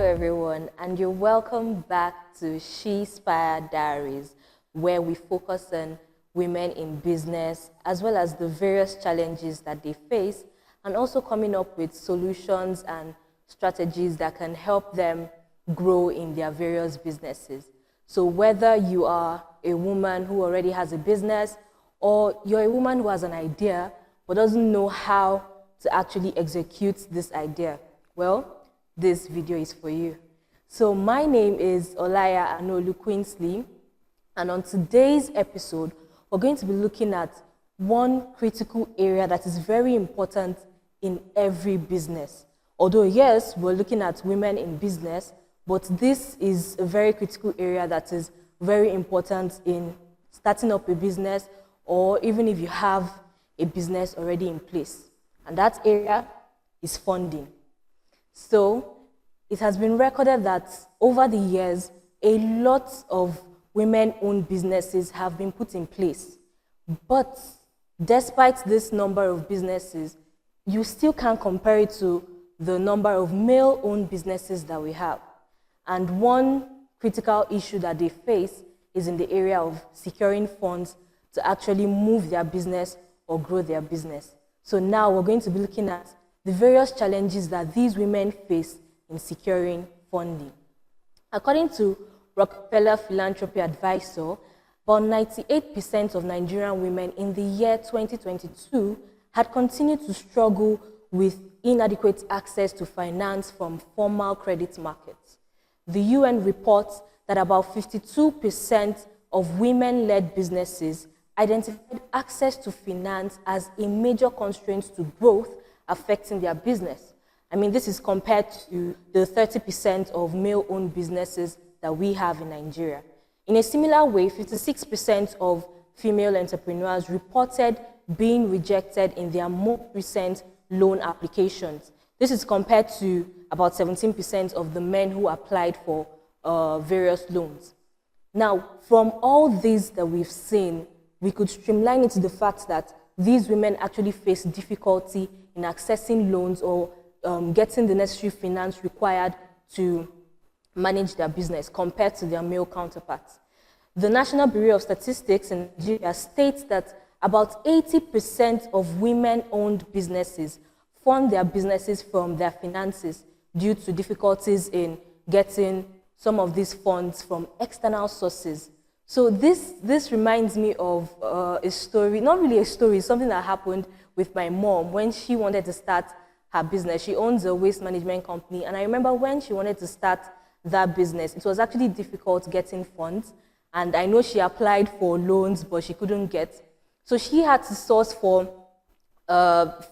everyone, and you're welcome back to She-spire Diaries, where we focus on women in business as well as the various challenges that they face, and also coming up with solutions and strategies that can help them grow in their various businesses. So whether you are a woman who already has a business, or you're a woman who has an idea but doesn't know how to actually execute this idea, well, this video is for you. So my name is Olaya Anolu Queensley, and on today's episode, we're going to be looking at one critical area that is very important in every business. Although, yes, we're looking at women in business, but this is a very critical area that is very important in starting up a business, or even if you have a business already in place. And that area is funding. So it has been recorded that over the years, a lot of women-owned businesses have been put in place. But despite this number of businesses, you still can't compare it to the number of male-owned businesses that we have. And one critical issue that they face is in the area of securing funds to actually move their business or grow their business. So now we're going to be looking at the various challenges that these women face in securing funding. According to Rockefeller Philanthropy Advisor, about 98% of Nigerian women in the year 2022 had continued to struggle with inadequate access to finance from formal credit markets. The UN reports that about 52% of women-led businesses identified access to finance as a major constraint to growth affecting their business. I mean, this is compared to the 30% of male-owned businesses that we have in Nigeria. In a similar way, 56% of female entrepreneurs reported being rejected in their most recent loan applications. This is compared to about 17% of the men who applied for various loans. Now, from all this that we've seen, we could streamline it to the fact that these women actually face difficulty in accessing loans or getting the necessary finance required to manage their business compared to their male counterparts. The National Bureau of Statistics in Nigeria states that about 80% of women-owned businesses fund their businesses from their finances due to difficulties in getting some of these funds from external sources. So this reminds me of a story, not really a story, something that happened with my mom when she wanted to start her business. She owns a waste management company, and I remember when she wanted to start that business, it was actually difficult getting funds, and I know she applied for loans, but she couldn't get. So she had to source for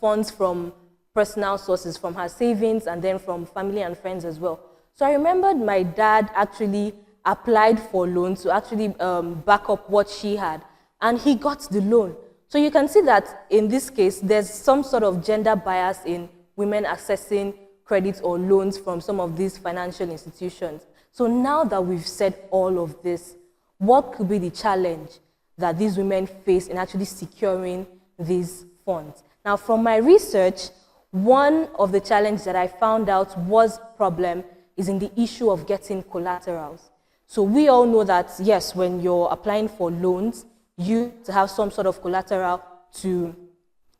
funds from personal sources, from her savings, and then from family and friends as well. So I remembered my dad actually applied for loans to actually back up what she had, and he got the loan. So you can see that in this case, there's some sort of gender bias in women accessing credit or loans from some of these financial institutions. So now that we've said all of this, what could be the challenge that these women face in actually securing these funds? Now, from my research, one of the challenges that I found out was problem is in the issue of getting collaterals. So we all know that, yes, when you're applying for loans, you have to have some sort of collateral to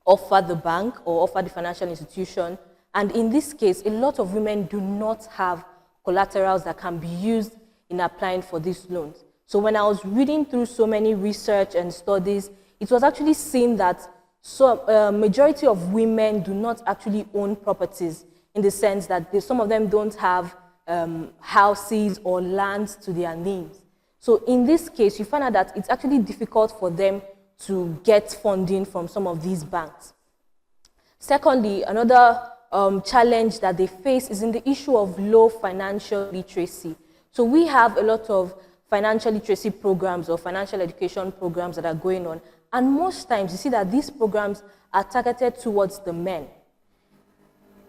offer the bank or offer the financial institution. And in this case, a lot of women do not have collaterals that can be used in applying for these loans. So when I was reading through so many research and studies, it was actually seen that majority of women do not actually own properties, in the sense that some of them don't have houses or lands to their names. So in this case, you find out that it's actually difficult for them to get funding from some of these banks. Secondly, another challenge that they face is in the issue of low financial literacy. So we have a lot of financial literacy programs or financial education programs that are going on, and most times you see that these programs are targeted towards the men,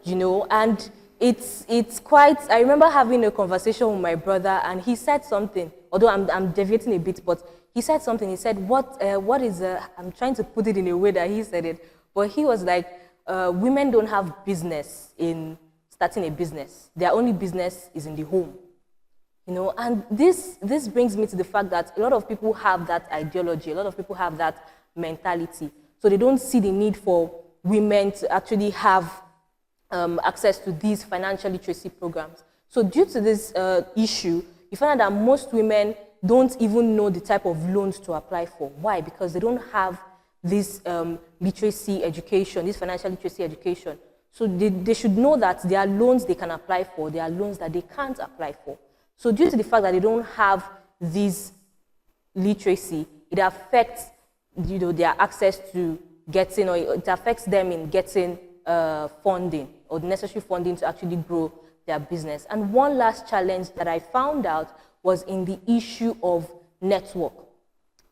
and it's quite, I remember having a conversation with my brother, and he said something, although I'm deviating a bit, but he said something. He said, what is, I'm trying to put it in a way that he said it, but he was like, women don't have business in starting a business. Their only business is in the home. And this brings me to the fact that a lot of people have that ideology, a lot of people have that mentality. So they don't see the need for women to actually have access to these financial literacy programs. So due to this issue, you find out that most women don't even know the type of loans to apply for. Why? Because they don't have this literacy education, this financial literacy education. So they should know that there are loans they can apply for, there are loans that they can't apply for. So due to the fact that they don't have this literacy, it affects their access to getting, or it affects them in getting funding or the necessary funding to actually grow their business. And one last challenge that I found out was in the issue of network.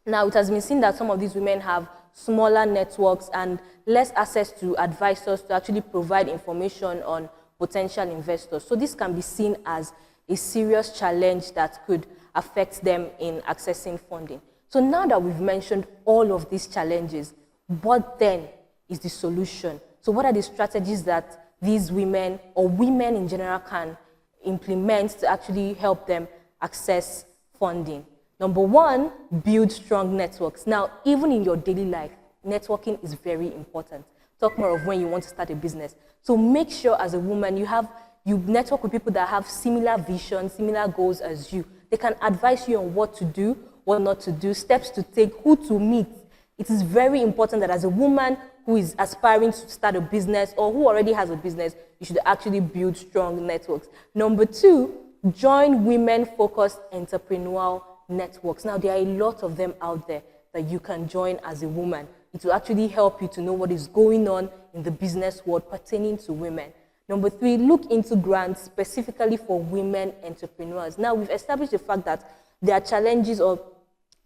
Now, it has been seen that some of these women have smaller networks and less access to advisors to actually provide information on potential investors. So this can be seen as a serious challenge that could affect them in accessing funding. So now that we've mentioned all of these challenges, what then is the solution? So what are the strategies that these women or women in general can implement to actually help them access funding? Number one, build strong networks. Now, even in your daily life, networking is very important. Talk more of when you want to start a business. So make sure as a woman you network with people that have similar vision, similar goals as you. They can advise you on what to do, what not to do, steps to take, who to meet. It is very important that as a woman who is aspiring to start a business or who already has a business, you should actually build strong networks. Number two, join women-focused entrepreneurial networks. Now, there are a lot of them out there that you can join as a woman. It will actually help you to know what is going on in the business world pertaining to women. Number three, look into grants specifically for women entrepreneurs. Now, we've established the fact that there are challenges, or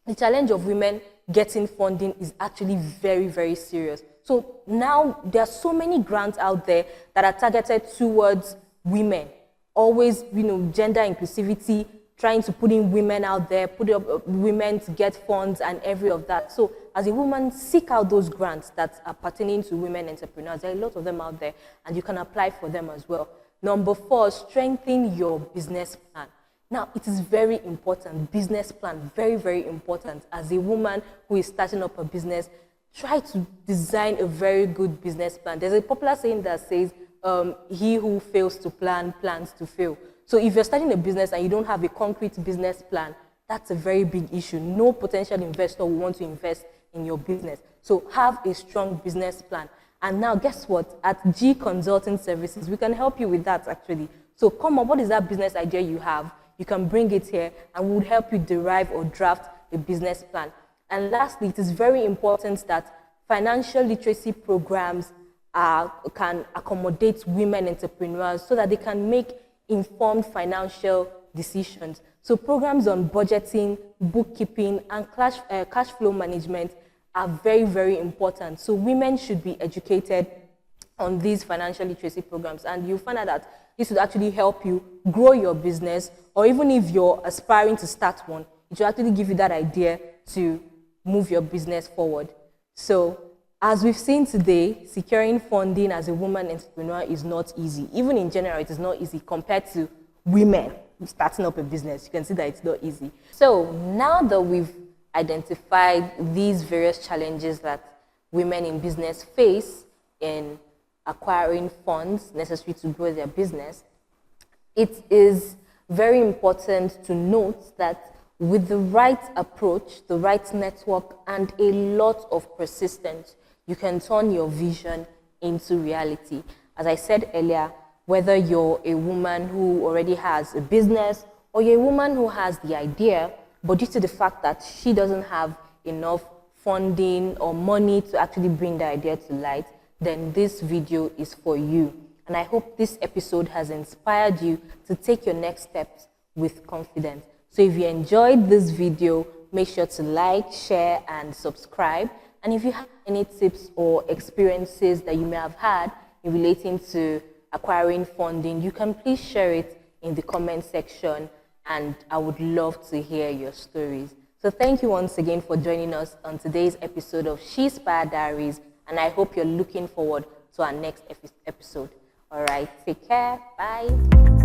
the challenge of women getting funding is actually very, very serious. So now there are so many grants out there that are targeted towards women. Always, gender inclusivity, trying to put in women out there, put up women to get funds and every of that. So as a woman, seek out those grants that are pertaining to women entrepreneurs. There are a lot of them out there, and you can apply for them as well. Number four, strengthen your business plan. Now, it is very important, business plan, very, very important. As a woman who is starting up a business, try to design a very good business plan. There's a popular saying that says, he who fails to plan, plans to fail. So if you're starting a business and you don't have a concrete business plan, that's a very big issue. No potential investor will want to invest in your business. So have a strong business plan. And now guess what? At G Consulting Services, we can help you with that actually. So come up, what is that business idea you have? You can bring it here and we'll help you derive or draft a business plan. And lastly, it is very important that financial literacy programs can accommodate women entrepreneurs so that they can make informed financial decisions. So programs on budgeting, bookkeeping, and cash flow management are very, very important. So women should be educated on these financial literacy programs, and you'll find out that this would actually help you grow your business, or even if you're aspiring to start one, it will actually give you that idea to move your business forward. So as we've seen today, securing funding as a woman entrepreneur is not easy. Even in general, it is not easy compared to women starting up a business. You can see that it's not easy. So now that we've identified these various challenges that women in business face in acquiring funds necessary to grow their business, it is very important to note that with the right approach, the right network, and a lot of persistence, you can turn your vision into reality. As I said earlier, whether you're a woman who already has a business or you're a woman who has the idea, but due to the fact that she doesn't have enough funding or money to actually bring the idea to light, then this video is for you. And I hope this episode has inspired you to take your next steps with confidence. So if you enjoyed this video, make sure to like, share, and subscribe. And if you have any tips or experiences that you may have had in relating to acquiring funding, you can please share it in the comment section, and I would love to hear your stories. So thank you once again for joining us on today's episode of She-spire Diaries, and I hope you're looking forward to our next episode. All right, take care. Bye.